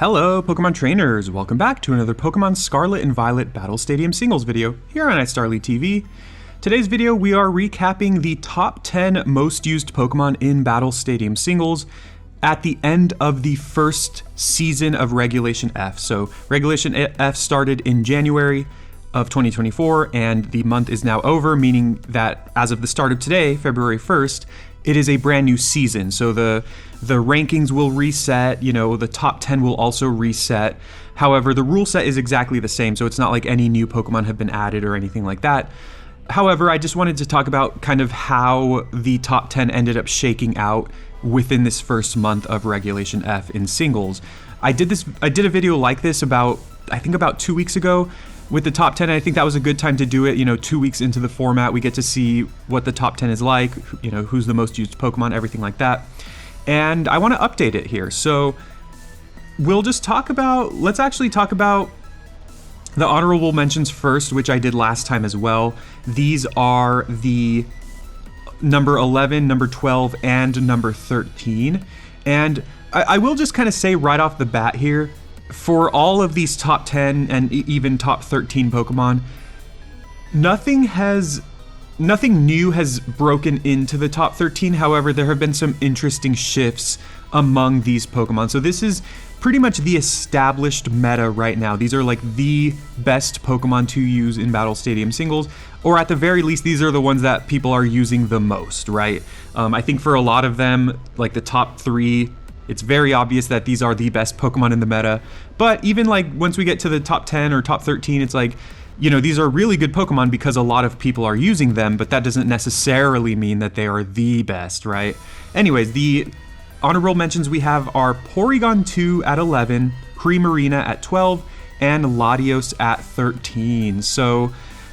Hello Pokemon trainers, welcome back to another Pokemon Scarlet and Violet Battle Stadium singles video here on iStarly TV. Today's video we are recapping the top 10 most used Pokemon in Battle Stadium singles at the end of the first season of Regulation F. So Regulation F started in January of 2024 and the month is now over, meaning that as of the start of today, February 1st, it is a brand new season. So the rankings will reset, the top 10 will also reset. However, the rule set is exactly the same, so it's not like any new Pokemon have been added or anything like that. However, I just wanted to talk about kind of how the top 10 ended up shaking out within this first month of Regulation F in singles. I did a video like this about 2 weeks ago with the top 10. I think that was a good time to do it. 2 weeks into the format, we get to see what the top 10 is like, who's the most used Pokemon, everything like that. And I want to update it here. So let's actually talk about the honorable mentions first, which I did last time as well. These are the number 11, number 12, and number 13. And I will just kind of say right off the bat here, for all of these top 10 and even top 13 Pokemon, nothing new has broken into the top 13. However, there have been some interesting shifts among these Pokemon. So this is pretty much the established meta right now. These are like the best Pokemon to use in Battle Stadium singles, or at the very least, these are the ones that people are using the most, right? I think for a lot of them, like the top 3, it's very obvious that these are the best Pokemon in the meta. But even like once we get to the top 10 or top 13, it's like, these are really good Pokemon because a lot of people are using them, but that doesn't necessarily mean that they are the best, right? Anyways, the honorable mentions we have are Porygon 2 at 11, Primarina at 12, and Latios at 13. So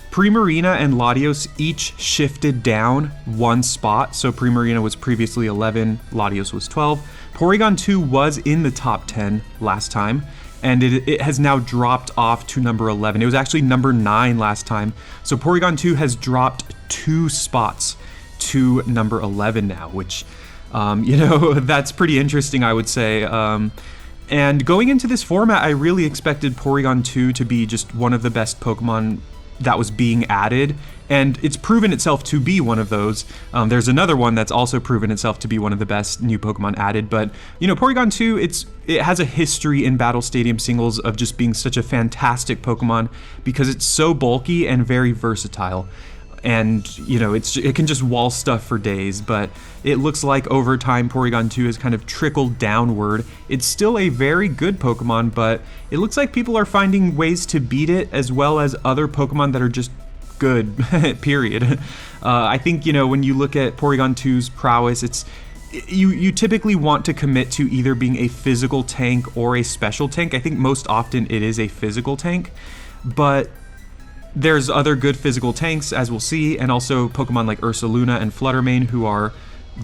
Primarina and Latios each shifted down one spot. So Primarina was previously 11, Latios was 12. Porygon 2 was in the top 10 last time, and it has now dropped off to number 11. It was actually number 9 last time. So Porygon 2 has dropped 2 spots to number 11 now, which, that's pretty interesting, I would say. And going into this format, I really expected Porygon 2 to be just one of the best Pokemon that was being added, and it's proven itself to be one of those. There's another one that's also proven itself to be one of the best new Pokemon added, but Porygon 2, it has a history in Battle Stadium singles of just being such a fantastic Pokemon because it's so bulky and very versatile. And it can just wall stuff for days, but it looks like over time Porygon 2 has kind of trickled downward. It's still a very good Pokemon, but it looks like people are finding ways to beat it, as well as other Pokemon that are just good, period. I think, when you look at Porygon 2's prowess, you typically want to commit to either being a physical tank or a special tank. I think most often it is a physical tank, but there's other good physical tanks, as we'll see, and also Pokemon like Ursaluna and Fluttermane, who are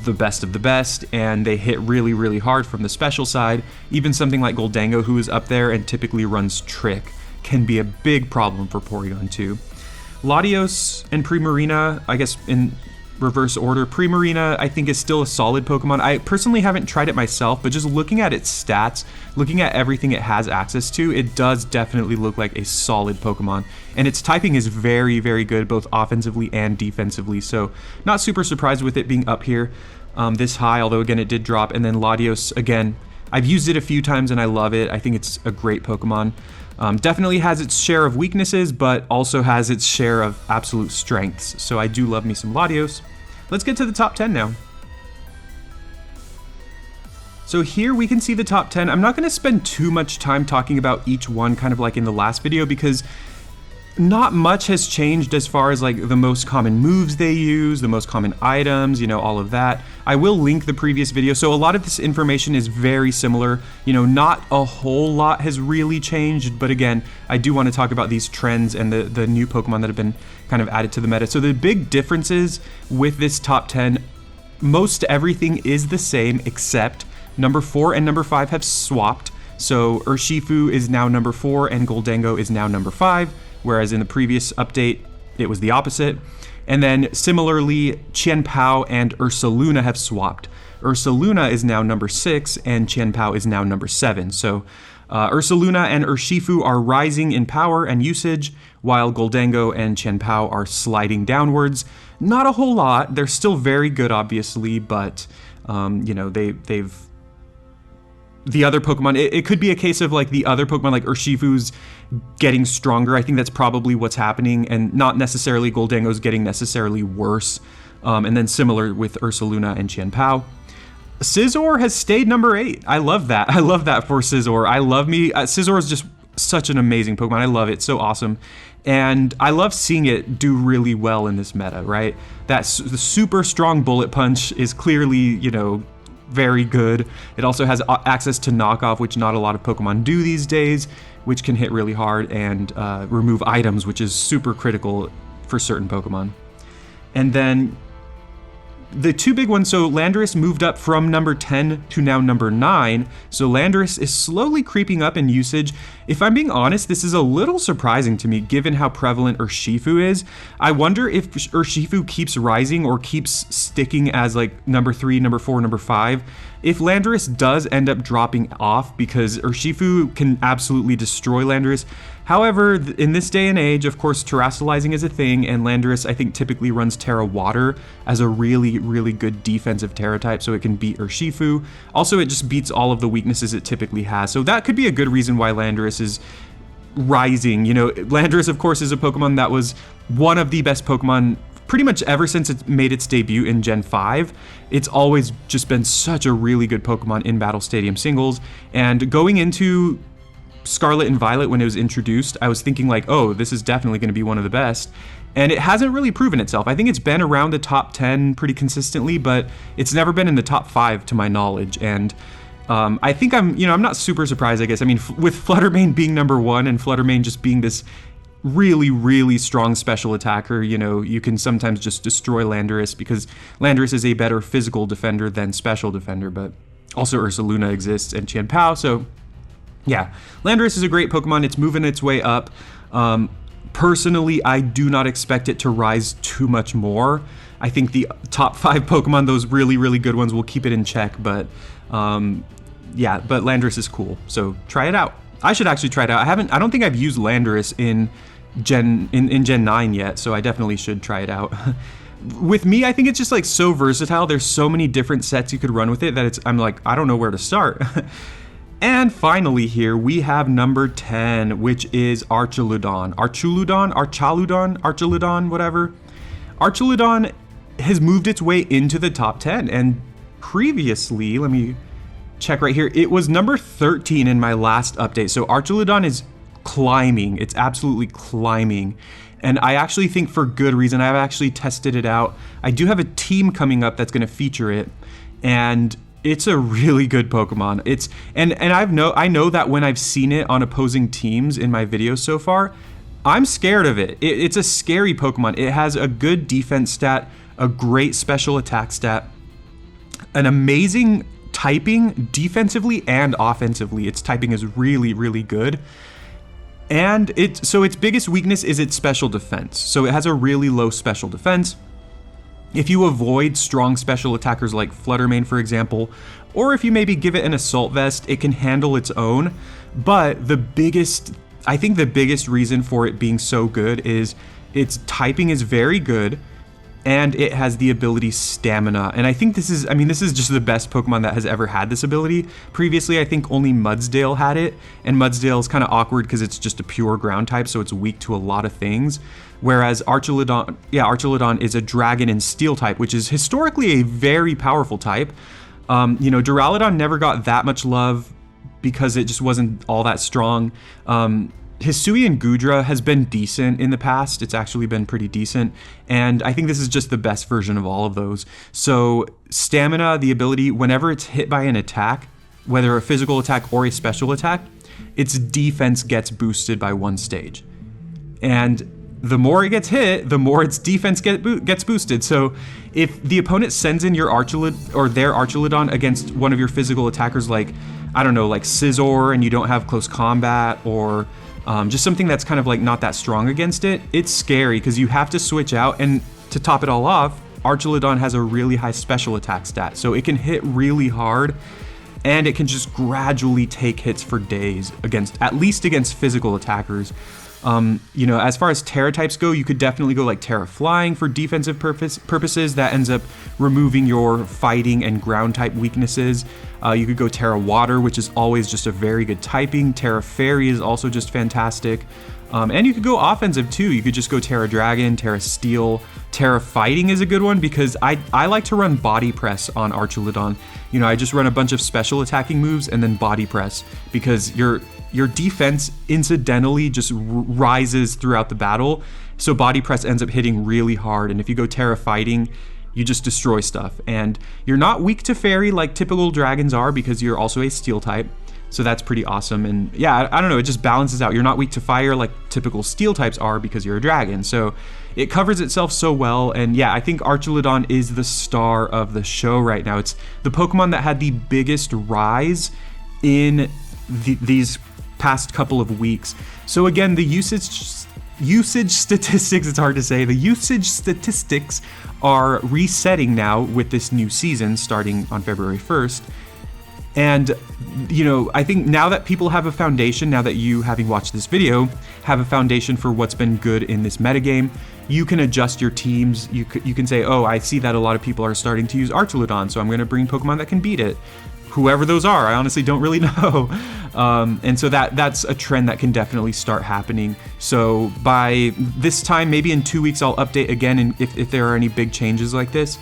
the best of the best, and they hit really, really hard from the special side. Even something like Goldango, who is up there and typically runs Trick, can be a big problem for Porygon 2. Latios and Primarina, I guess in reverse order. Primarina, I think, is still a solid Pokemon. I personally haven't tried it myself, but just looking at its stats, looking at everything it has access to, it does definitely look like a solid Pokemon. And its typing is very, very good, both offensively and defensively. So not super surprised with it being up here this high, although again, it did drop. And then Latios, again, I've used it a few times and I love it. I think it's a great Pokemon. Definitely has its share of weaknesses, but also has its share of absolute strengths. So I do love me some Latios. Let's get to the top 10 now. So here we can see the top 10. I'm not going to spend too much time talking about each one, kind of like in the last video, because not much has changed as far as like the most common moves they use, the most common items, all of that. I will link the previous video. So a lot of this information is very similar. Not a whole lot has really changed, but again, I do want to talk about these trends and the new Pokemon that have been kind of added to the meta. So the big differences with this top 10, most everything is the same except number 4 and number 5 have swapped. So Urshifu is now number 4 and Goldango is now number 5. Whereas in the previous update, it was the opposite. And then similarly, Qianpao and Ursaluna have swapped. Ursaluna is now number 6 and Qianpao is now number 7. So Ursaluna and Urshifu are rising in power and usage, while Gholdengo and Qianpao are sliding downwards. Not a whole lot. They're still very good, obviously, but you know, they've the other Pokemon, it could be a case of like the other Pokemon, like Urshifu's getting stronger. I think that's probably what's happening, and not necessarily Gholdengo's getting necessarily worse. And then similar with Ursaluna and Qianpao. Scizor has stayed number 8. I love that. I love that for Scizor. Scizor is just such an amazing Pokemon. I love it. So awesome. And I love seeing it do really well in this meta, right? The super strong Bullet Punch is clearly, you know, very good. It also has access to knockoff, which not a lot of Pokemon do these days, which can hit really hard, and remove items, which is super critical for certain Pokemon. And then the two big ones, so Landorus moved up from number 10 to now number 9. So Landorus is slowly creeping up in usage. If I'm being honest, this is a little surprising to me given how prevalent Urshifu is. I wonder if Urshifu keeps rising or keeps sticking as like number 3, number 4, number 5. If Landorus does end up dropping off, because Urshifu can absolutely destroy Landorus. However, in this day and age, of course, terastallizing is a thing, and Landorus, I think, typically runs Terra Water as a really, really good defensive Terra type, so it can beat Urshifu. Also, it just beats all of the weaknesses it typically has, so that could be a good reason why Landorus is rising. You know, Landorus, of course, is a Pokemon that was one of the best Pokemon pretty much ever since it made its debut in Gen 5. It's always just been such a really good Pokemon in Battle Stadium singles, and going into Scarlet and Violet when it was introduced, I was thinking like, oh, this is definitely going to be one of the best. And it hasn't really proven itself. I think it's been around the top 10 pretty consistently, but it's never been in the top 5 to my knowledge. And I think I'm not super surprised, I guess. I mean, with Fluttermane being number 1 and Fluttermane just being this really, really strong special attacker, you know, you can sometimes just destroy Landorus because Landorus is a better physical defender than special defender, but also Ursaluna exists and Qianpao, so yeah, Landorus is a great Pokemon. It's moving its way up. Personally, I do not expect it to rise too much more. I think the top 5 Pokemon, those really, really good ones, will keep it in check. But yeah, but Landorus is cool. So try it out. I should actually try it out. I don't think I've used Landorus in Gen 9 yet, so I definitely should try it out. With me, I think it's just like so versatile. There's so many different sets you could run with it that I'm like, I don't know where to start. And finally here, we have number 10, which is Archaludon, whatever. Archaludon has moved its way into the top 10, and previously, let me check right here, it was number 13 in my last update. So Archaludon is climbing, it's absolutely climbing. And I actually think for good reason. I've actually tested it out. I do have a team coming up that's gonna feature it, and it's a really good Pokemon. I know that when I've seen it on opposing teams in my videos so far, I'm scared of it. It's a scary Pokemon. It has a good defense stat, a great special attack stat, an amazing typing defensively and offensively. Its typing is really, really good. And its biggest weakness is its special defense. So it has a really low special defense. If you avoid strong special attackers like Fluttermane, for example, or if you maybe give it an Assault Vest, it can handle its own. But I think the biggest reason for it being so good is its typing is very good, and it has the ability Stamina. And I think this is just the best Pokemon that has ever had this ability. Previously, I think only Mudsdale had it, and Mudsdale is kind of awkward because it's just a pure ground type, so it's weak to a lot of things. Whereas Archaludon is a dragon and steel type, which is historically a very powerful type. Duraludon never got that much love because it just wasn't all that strong. Hisui and Gudra has been decent in the past. It's actually been pretty decent. And I think this is just the best version of all of those. So Stamina, the ability, whenever it's hit by an attack, whether a physical attack or a special attack, its defense gets boosted by 1 stage. And the more it gets hit, the more its defense gets boosted. So if the opponent sends in your their Archaludon against one of your physical attackers, like, I don't know, like Scizor, and you don't have close combat, or just something that's kind of like not that strong against it, it's scary because you have to switch out. And to top it all off, Archelodon has a really high special attack stat, so it can hit really hard, and it can just gradually take hits for days at least against physical attackers. You know, as far as Terra types go, you could definitely go like Terra Flying for defensive purposes. That ends up removing your fighting and ground type weaknesses. You could go Terra Water, which is always just a very good typing. Terra Fairy is also just fantastic. And you could go offensive too. You could just go Terra Dragon, Terra Steel. Terra Fighting is a good one because I like to run Body Press on Archelodon. You know, I just run a bunch of special attacking moves and then Body Press because your defense incidentally just rises throughout the battle. So Body Press ends up hitting really hard. And if you go Terra Fighting, you just destroy stuff. And you're not weak to Fairy like typical dragons are because you're also a Steel type. So that's pretty awesome. And yeah, I don't know, it just balances out. You're not weak to fire like typical Steel types are because you're a dragon. So it covers itself so well. And yeah, I think Archelodon is the star of the show right now. It's the Pokemon that had the biggest rise in these past couple of weeks. So again, the usage statistics, it's hard to say, the usage statistics are resetting now with this new season starting on February 1st. And, you know, I think now that people have a foundation, now that you, having watched this video, have a foundation for what's been good in this metagame, you can adjust your teams. You can say, oh, I see that a lot of people are starting to use Archelodon, so I'm going to bring Pokemon that can beat it. Whoever those are, I honestly don't really know. And so that's a trend that can definitely start happening. So by this time, maybe in 2 weeks, I'll update again and if there are any big changes like this.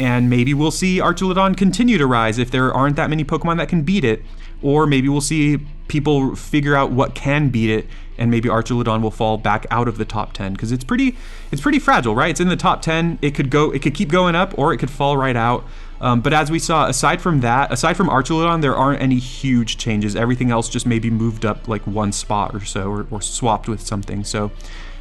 And maybe we'll see Archelodon continue to rise if there aren't that many Pokemon that can beat it. Or maybe we'll see people figure out what can beat it, and maybe Archelodon will fall back out of the top 10 because it's pretty fragile, right? It's in the top 10. It could keep going up, or it could fall right out. But as we saw, aside from Archelodon, there aren't any huge changes. Everything else just maybe moved up like one spot or so, or swapped with something. So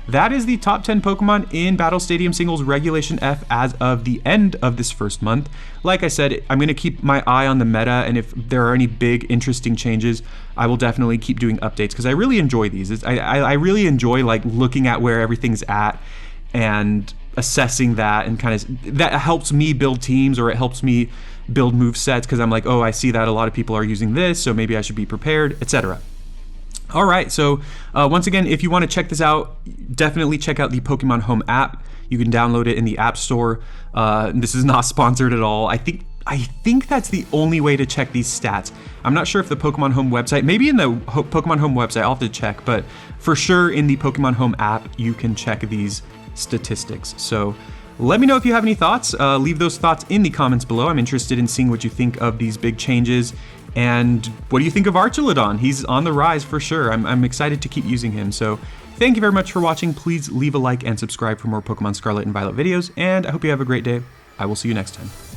that is the top 10 Pokemon in Battle Stadium Singles Regulation F as of the end of this first month. Like I said, I'm going to keep my eye on the meta, and if there are any big interesting changes, I will definitely keep doing updates because I really enjoy these. I really enjoy like looking at where everything's at and assessing that, and kind of that helps me build teams, or it helps me build move sets because I'm like, oh, I see that a lot of people are using this, so maybe I should be prepared, etc. All right, so once again, if you want to check this out, definitely check out the Pokemon Home app. You can download it in the App Store. This is not sponsored at all. I think that's the only way to check these stats. I'm not sure if the Pokemon Home website, maybe in the Pokemon Home website, I'll have to check, but for sure in the Pokemon Home app, you can check these statistics. So let me know if you have any thoughts. Leave those thoughts in the comments below. I'm interested in seeing what you think of these big changes. And what do you think of Archelodon? He's on the rise for sure. I'm excited to keep using him. So thank you very much for watching. Please leave a like and subscribe for more Pokemon Scarlet and Violet videos. And I hope you have a great day. I will see you next time.